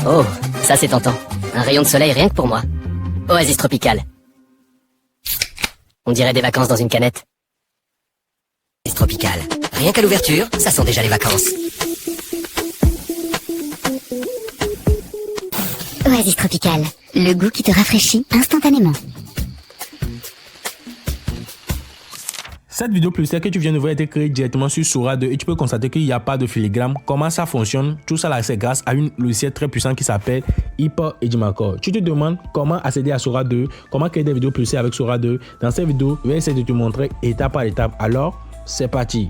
Oh, ça c'est tentant. Un rayon de soleil rien que pour moi. Oasis tropicale. On dirait des vacances dans une canette. Oasis tropicale. Rien qu'à l'ouverture, ça sent déjà les vacances. Oasis tropicale. Le goût qui te rafraîchit instantanément. Cette vidéo plus que tu viens de voir a été créée directement sur Sora 2 et tu peux constater qu'il n'y a pas de filigrane. Comment ça fonctionne? Tout ça là, c'est grâce à une logiciel très puissant qui s'appelle Hyper Edimacore. Tu te demandes comment accéder à Sora 2, comment créer des vidéos plus avec Sora 2. Dans cette vidéo, je vais essayer de te montrer étape par étape. Alors, c'est parti.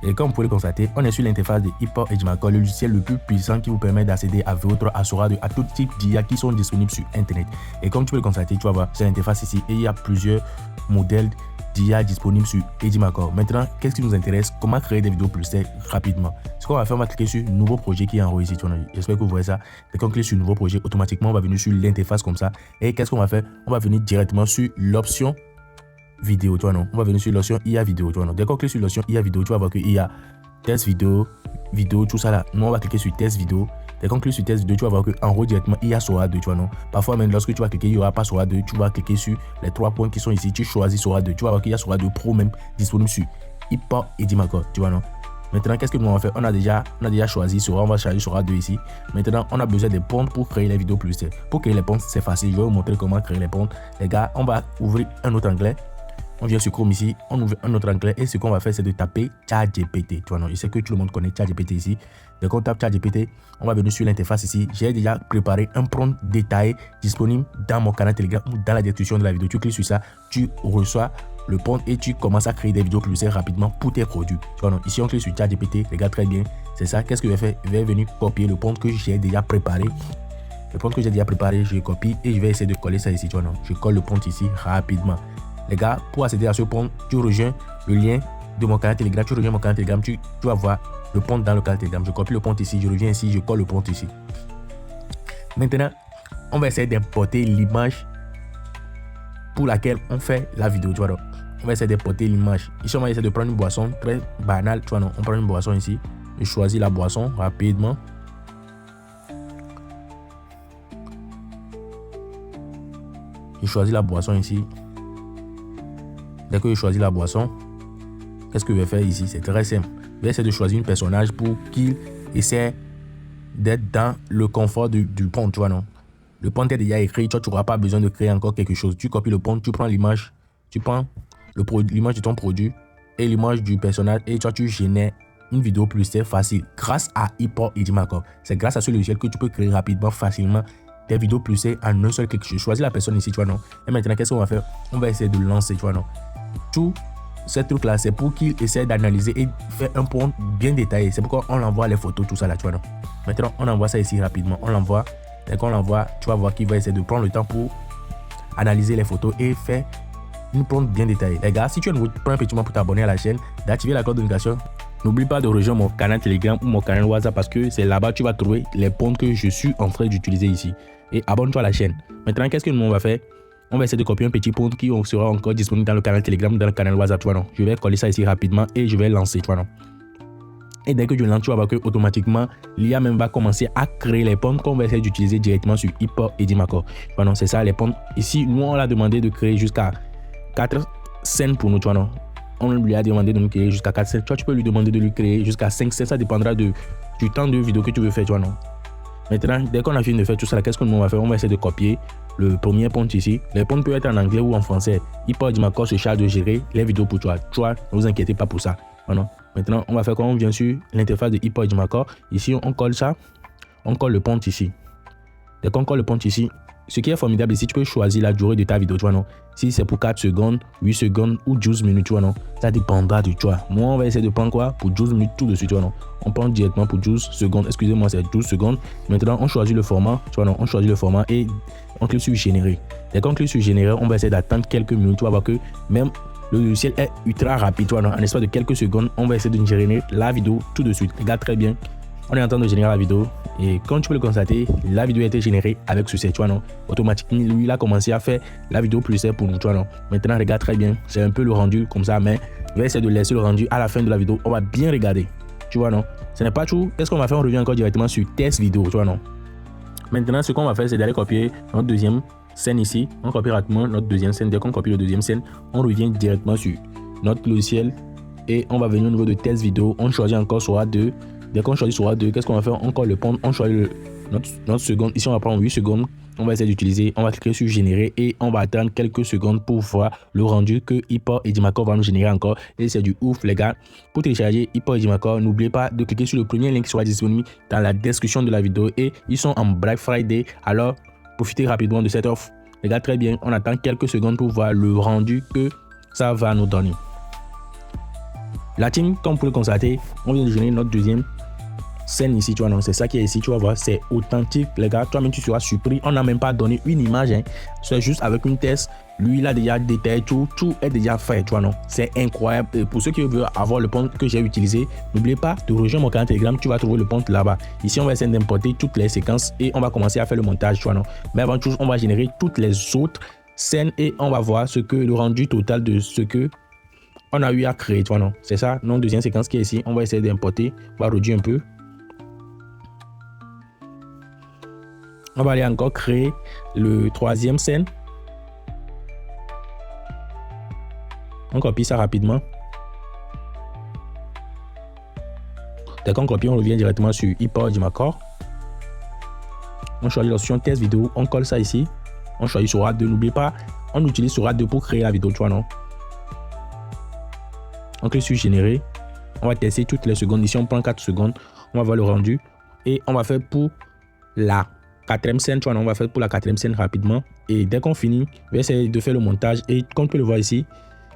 Et comme vous pouvez le constater, on est sur l'interface de Hyper Edimacore, le logiciel le plus puissant qui vous permet d'accéder à votre Sora 2, à tout type d'IA qui sont disponibles sur Internet. Et comme tu peux le constater, tu vas voir, c'est l'interface ici et il y a plusieurs modèles d'IA disponibles sur Edimacore. Maintenant, qu'est-ce qui nous intéresse? Comment créer des vidéos plus rapidement? Ce qu'on va faire, on va cliquer sur Nouveau projet qui est en haut ici. J'espère que vous voyez ça. Dès qu'on clique sur Nouveau projet, automatiquement, on va venir sur l'interface comme ça. Et qu'est-ce qu'on va faire? On va venir directement sur l'option vidéo, tu vois non, on va venir sur l'option IA vidéo, tu vois non. Dès qu'on clique sur l'option IA vidéo, tu vas voir qu'il y a test vidéo, tout ça là. Nous on va cliquer sur test vidéo. Dès qu'on clique sur test vidéo, tu vas voir qu'en haut directement il y a Sora 2, tu vois non. Parfois même lorsque tu vas cliquer, il n'y aura pas Sora 2, tu vas cliquer sur les 3 points qui sont ici, tu choisis Sora 2, tu vas voir qu'il y a Sora 2 Pro même disponible sur Hyper Edimacore, tu vois non. Maintenant, qu'est-ce que nous allons faire? On a déjà choisi Sora, on va charger Sora 2 ici. Maintenant, on a besoin des pontes pour créer les vidéos plus. Pour créer les pontes, c'est facile. Je vais vous montrer comment créer les pontes. Les gars, on va ouvrir un autre onglet. On vient sur Chrome ici, on ouvre un autre onglet et ce qu'on va faire, c'est de taper ChatGPT. Tu vois, non, je sais que tout le monde connaît ChatGPT ici. Dès qu'on tape ChatGPT, on va venir sur l'interface ici. J'ai déjà préparé un prompt détaillé disponible dans mon canal Telegram ou dans la description de la vidéo. Tu cliques sur ça, tu reçois le prompt et tu commences à créer des vidéos plus rapidement pour tes produits. Tu vois, non, ici, on clique sur ChatGPT. Regarde très bien, c'est ça. Qu'est-ce que je vais faire? Je vais venir copier le prompt que j'ai déjà préparé. Le prompt que j'ai déjà préparé, je copie et je vais essayer de coller ça ici. Tu vois, non, je colle le prompt ici rapidement. Les gars, pour accéder à ce prompt, tu rejoins le lien de mon canal Telegram. Tu rejoins mon canal Telegram, tu vas voir le prompt dans le canal Telegram. Je copie le prompt ici, je reviens ici, je colle le prompt ici. Maintenant, on va essayer d'importer l'image pour laquelle on fait la vidéo. Tu vois, donc, on va essayer d'importer l'image. Ici, on va essayer de prendre une boisson très banale. Tu vois, non, on prend une boisson ici. Je choisis la boisson rapidement. Je choisis la boisson ici. Dès que je choisis la boisson, qu'est-ce que je vais faire ici? C'est très simple. Je vais essayer de choisir un personnage pour qu'il essaie d'être dans le confort du prompt, tu vois, non? Le prompt est déjà écrit, tu n'auras pas besoin de créer encore quelque chose. Tu copies le prompt, tu prends l'image, tu prends l'image de ton produit et l'image du personnage et toi, tu génères une vidéo plus facile grâce à Hyper Edimacore. C'est grâce à ce logiciel que tu peux créer rapidement, facilement des vidéos plus en un seul clic. Je choisis la personne ici, tu vois, non? Et maintenant, qu'est-ce qu'on va faire? On va essayer de lancer, tu vois, non? Tout ce truc là, c'est pour qu'il essaie d'analyser et faire un prompt bien détaillé. C'est pourquoi on envoie les photos, tout ça là, tu vois, non? Maintenant, on envoie ça ici rapidement. On l'envoie. Dès qu'on l'envoie, tu vas voir qu'il va essayer de prendre le temps pour analyser les photos et faire une prompt bien détaillée. Les gars, si tu es nouveau, prends un petit moment pour t'abonner à la chaîne, d'activer la cloche de notification. N'oublie pas de rejoindre mon canal Telegram ou mon canal WhatsApp parce que c'est là-bas que tu vas trouver les prompts que je suis en train d'utiliser ici. Et abonne-toi à la chaîne. Maintenant, qu'est-ce que nous on va faire? On va essayer de copier un petit prompt qui sera encore disponible dans le canal Telegram, dans le canal WhatsApp, tu vois, non? Je vais coller ça ici rapidement et je vais lancer, tu vois, non? Et dès que je lance, tu vas voir que automatiquement l'IA même va commencer à créer les prompts qu'on va essayer d'utiliser directement sur Hyper Edimacore. Tu vois, non? C'est ça les prompts. Ici, nous, on l'a demandé de créer jusqu'à 4 scènes pour nous, tu vois, non? On lui a demandé de nous créer jusqu'à 4 scènes. Toi, tu peux lui demander de lui créer jusqu'à 5 scènes. Ça dépendra du temps de vidéo que tu veux faire, tu vois, non? Maintenant, dès qu'on a fini de faire tout ça, qu'est-ce qu'on va faire? On va essayer de copier le premier prompt ici. Les prompts peuvent être en anglais ou en français. Hyper Edimacore se charge de gérer les vidéos pour toi. Tu vois, ne vous inquiétez pas pour ça. Voilà. Maintenant, on va faire quand on vient sur l'interface de Hyper Edimacore. Ici, on colle ça. On colle le prompt ici. Dès qu'on colle le prompt ici, ce qui est formidable ici, tu peux choisir la durée de ta vidéo, tu vois, non? Si c'est pour 4 secondes, 8 secondes ou 12 minutes, tu vois, non? Ça dépendra de toi. Moi, on va essayer de prendre quoi? Pour 12 minutes tout de suite, tu vois, non? On prend directement pour 12 secondes. Excusez-moi, c'est 12 secondes. Maintenant, on choisit le format, tu vois, non? On choisit le format et on clique sur générer. Dès qu'on clique sur générer, on va essayer d'attendre quelques minutes. Tu vas voir que même le logiciel est ultra rapide, tu vois, non? En espace de quelques secondes, on va essayer de générer la vidéo tout de suite. Regarde très bien. On est en train de générer la vidéo et comme tu peux le constater, la vidéo a été générée avec succès, tu vois, non? Automatiquement, lui, il a commencé à faire la vidéo plus simple pour nous, tu vois, non? Maintenant, regarde très bien, c'est un peu le rendu comme ça, mais je vais essayer de laisser le rendu à la fin de la vidéo. On va bien regarder, tu vois, non? ce n'est pas tout. Qu'est-ce qu'on va faire? On revient encore directement sur test vidéo, tu vois, non? Maintenant, ce qu'on va faire, c'est d'aller copier notre deuxième scène ici. On copie rapidement notre deuxième scène. Dès qu'on copie le deuxième scène, on revient directement sur notre logiciel et on va venir au niveau de test vidéo. On choisit encore Sora 2. Dès qu'on choisit Sora 2, qu'est-ce qu'on va faire? Encore le prendre. On choisit notre seconde. Ici, on va prendre 8 secondes. On va essayer d'utiliser. On va cliquer sur générer et on va attendre quelques secondes pour voir le rendu que Hyper Ejimakor va nous générer encore. Et c'est du ouf, les gars. Pour télécharger Hyper Ejimakor, n'oubliez pas de cliquer sur le premier lien qui sera disponible dans la description de la vidéo. Et ils sont en Black Friday. Alors, profitez rapidement de cette offre. Les gars, très bien. On attend quelques secondes pour voir le rendu que ça va nous donner. La team, comme vous pouvez le constater, on vient de générer notre deuxième scène ici, tu vois, non, c'est ça qui est ici, tu vas voir, c'est authentique, les gars, toi-même tu seras surpris, on n'a même pas donné une image, hein. C'est juste avec une test, lui il a déjà détaillé tout est déjà fait, tu vois, non, c'est incroyable. Et pour ceux qui veulent avoir le prompt que j'ai utilisé, n'oubliez pas de rejoindre mon canal Telegram, tu vas trouver le prompt là-bas. Ici, on va essayer d'importer toutes les séquences et on va commencer à faire le montage, tu vois, non, mais avant tout, on va générer toutes les autres scènes et on va voir ce que le rendu total de ce que on a eu à créer, tu vois, non, c'est ça, notre deuxième séquence qui est ici, on va essayer d'importer, on va réduire un peu. On va aller encore créer le troisième scène. On copie ça rapidement. Dès qu'on copie, on revient directement sur Hyper Ejimakor. On choisit l'option test vidéo. On colle ça ici. On choisit Sora 2. N'oubliez pas, on utilise Sora 2 pour créer la vidéo, tu vois, non? On clique sur générer. On va tester toutes les secondes. Ici, on prend 4 secondes. On va voir le rendu. Et on va faire pour la quatrième scène, tu vois, on va faire pour la quatrième scène rapidement. Et dès qu'on finit, on va essayer de faire le montage. Et comme tu peux le voir ici,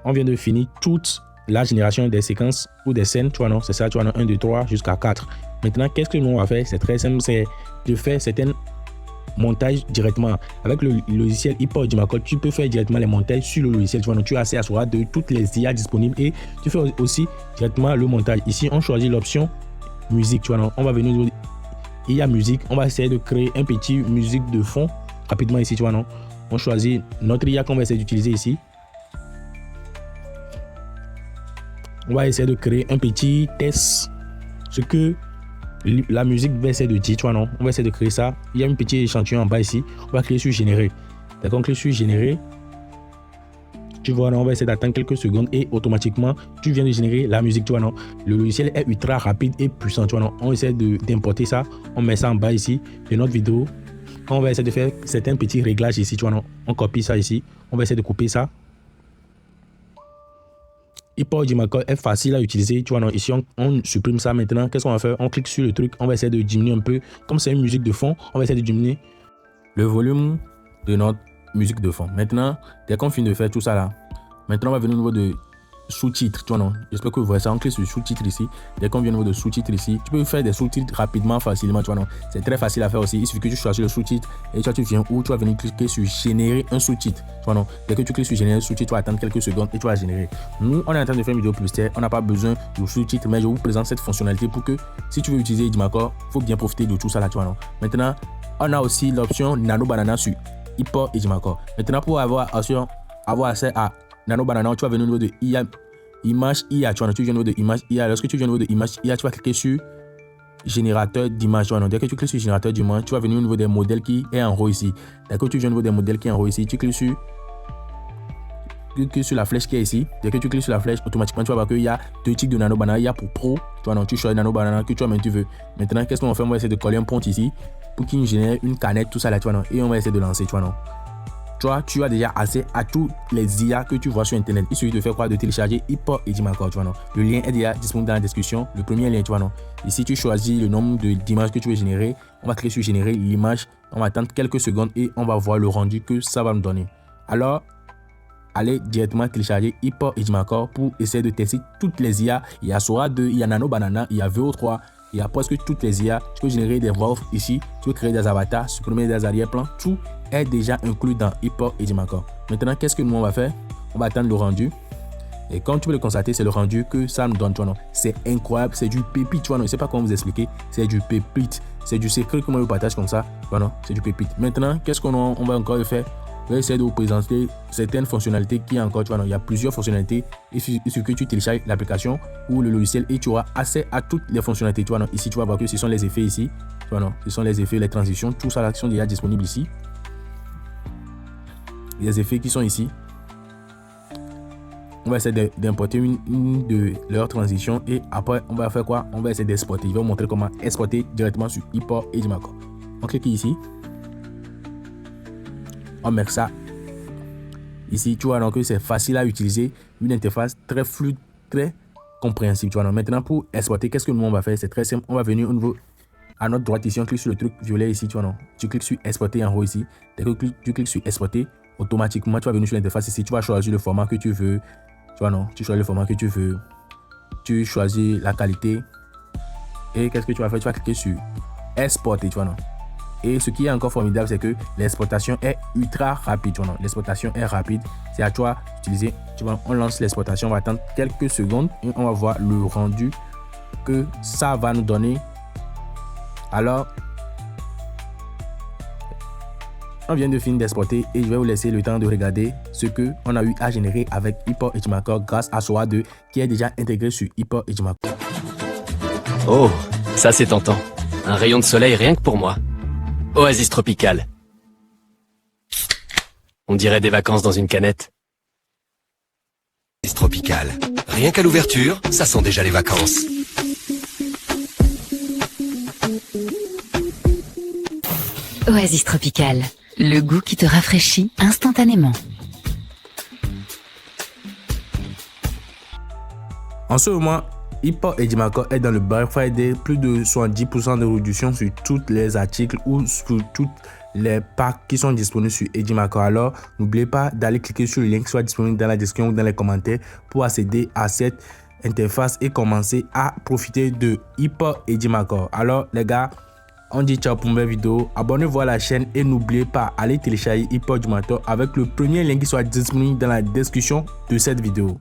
on vient de finir toute la génération des séquences ou des scènes, tu vois, non, c'est ça, tu vois, 1, 2, 3 jusqu'à 4. Maintenant, qu'est-ce que nous on va faire? C'est très simple, c'est de faire certains montages directement. Avec le logiciel Hyper Ejimakor, tu peux faire directement les montages sur le logiciel, tu vois, donc tu as accès à Sora de toutes les IA disponibles et tu fais aussi directement le montage. Ici, on choisit l'option musique, tu vois, non, on va venir il y a musique, on va essayer de créer un petit musique de fond rapidement ici, tu vois, non, on choisit notre IA qu'on va essayer d'utiliser ici. On va essayer de créer un petit test, ce que la musique va essayer de dire, tu vois, non, on va essayer de créer ça. Il y a un petit échantillon en bas ici, on va cliquer sur générer. D'accord, on clique sur générer. Tu vois, non, on va essayer d'attendre quelques secondes et automatiquement, tu viens de générer la musique, tu vois, non. Le logiciel est ultra rapide et puissant, tu vois, non. On essaie d'importer ça, on met ça en bas ici de notre vidéo. On va essayer de faire certains petits réglages ici, tu vois, non. On copie ça ici, on va essayer de couper ça. Hyper Ejimakor est facile à utiliser, tu vois, non. Ici, on supprime ça maintenant. Qu'est-ce qu'on va faire? On clique sur le truc, on va essayer de diminuer un peu. Comme c'est une musique de fond, on va essayer de diminuer le volume de notre musique de fond. Maintenant, dès qu'on finit de faire tout ça là, maintenant on va venir au niveau de sous-titres, tu vois, non, j'espère que vous voyez ça. On clique sur sous-titres ici. Dès qu'on vient au niveau de sous-titres ici, tu peux faire des sous-titres rapidement, facilement, tu vois, non, c'est très facile à faire aussi. Il suffit que tu choisis le sous-titre et tu viens où tu vas venir cliquer sur générer un sous-titre, tu vois, non. Dès que tu cliques sur générer un sous-titre, tu vas attendre quelques secondes et tu vas générer. Nous, on est en train de faire une vidéo publicitaire, on n'a pas besoin de sous-titres, mais je vous présente cette fonctionnalité pour que si tu veux utiliser Ejimakor, il faut bien profiter de tout ça là, tu vois, non. Maintenant, on a aussi l'option Nano Banana sur Hyper Ejimakor. Maintenant, pour avoir accès à Nano Banana, tu vas venir au niveau de image IA, tu vois, tu viens au niveau de image IA. Lorsque tu viens au niveau de image IA, tu vas cliquer sur générateur d'image, tu vois, dès que tu cliques sur générateur d'image, tu vas venir au niveau des modèles qui est en haut ici. Dès que tu viens au niveau des modèles qui est en haut ici, tu cliques sur la flèche qui est ici. Dès que tu cliques sur la flèche, automatiquement tu vas voir qu'il y a deux types de Nano Banana. Il y a pour pro, tu vois, non, tu choisis Nano Banana que toi-même tu veux. Maintenant, qu'est-ce qu'on va faire? On va essayer de coller un prompt ici pour qu'il nous génère une canette, tout ça là, tu vois, non, et on va essayer de lancer, tu vois, non. Toi, tu as déjà accès à tous les IA que tu vois sur internet. Il suffit de faire quoi? De télécharger Hyper Ejimakor, tu vois, non. Le lien est déjà disponible dans la description. Le premier lien, tu vois, non. Ici, tu choisis le nombre d'images que tu veux générer. On va cliquer sur générer l'image. On va attendre quelques secondes et on va voir le rendu que ça va nous donner. Alors, allez directement télécharger Hyper Ejimakor pour essayer de tester toutes les IA. Il y a Sora 2, il y a Nano Banana, il y a VO3. Il y a presque toutes les IA. Tu peux générer des voix ici. Tu peux créer des avatars, supprimer des arrière-plans. Tout est déjà inclus dans Hyper Ejimakor. Maintenant, qu'est-ce que nous on va faire? On va attendre le rendu. Et comme tu peux le constater, c'est le rendu que ça nous donne. C'est incroyable. C'est du pépite. Tu vois, non, je ne sais pas comment vous expliquer. C'est du pépite. C'est du secret que moi je partage comme ça. Voilà, c'est du pépite. Maintenant, qu'est-ce qu'on va encore faire? je vais essayer de vous présenter certaines fonctionnalités qui encore, tu vois, non, il y a plusieurs fonctionnalités. Il suffit que tu télécharges l'application ou le logiciel et tu auras accès à toutes les fonctionnalités. Tu vois, non, ici, tu vas voir que ce sont les effets ici. Tu vois, non, ce sont les effets, les transitions, tout ça là qui sont déjà disponibles ici. Les effets qui sont ici. On va essayer d'importer une de leurs transitions et après on va faire quoi? On va essayer d'exporter. Je vais vous montrer comment exporter directement sur ePort Ejimakor. On clique ici. On met ça ici. Tu vois donc que c'est facile à utiliser. Une interface très fluide, très compréhensible. Tu vois donc maintenant pour exporter, qu'est-ce que nous on va faire? C'est très simple. On va venir au niveau à notre droite ici. On clique sur le truc violet ici. Tu vois non? Tu cliques sur exporter en haut ici. Dès que tu cliques sur exporter, automatiquement tu vas venir sur l'interface ici. Tu vas choisir le format que tu veux. Tu vois non, tu choisis le format que tu veux, tu choisis la qualité et qu'est-ce que tu vas faire? Tu vas cliquer sur exporter, tu vois non. Et ce qui est encore formidable, c'est que l'exportation est ultra rapide, tu vois non. L'exportation est rapide, c'est à toi d'utiliser. Tu vois, on lance l'exportation, on va attendre quelques secondes et on va voir le rendu que ça va nous donner. Alors, on vient de finir d'exporter et je vais vous laisser le temps de regarder ce que on a eu à générer avec ePort Ejimakor grâce à Sora 2 qui est déjà intégré sur ePort Ejimakor. Oh, ça c'est tentant. Un rayon de soleil rien que pour moi. Oasis tropicale. On dirait des vacances dans une canette. Oasis tropicale. Rien qu'à l'ouverture, ça sent déjà les vacances. Oasis tropicale. Le goût qui te rafraîchit instantanément. En ce moment, ePort Ejimakor est dans le Black Friday, plus de 70% de réduction sur tous les articles ou sur toutes les packs qui sont disponibles sur Ejimakor. Alors, n'oubliez pas d'aller cliquer sur le lien qui soit disponible dans la description ou dans les commentaires pour accéder à cette interface et commencer à profiter de ePort Ejimakor. Alors, les gars, on dit ciao pour une nouvelle vidéo. Abonnez-vous à la chaîne et n'oubliez pas d'aller télécharger ePort Ejimakor avec le premier lien qui soit disponible dans la description de cette vidéo.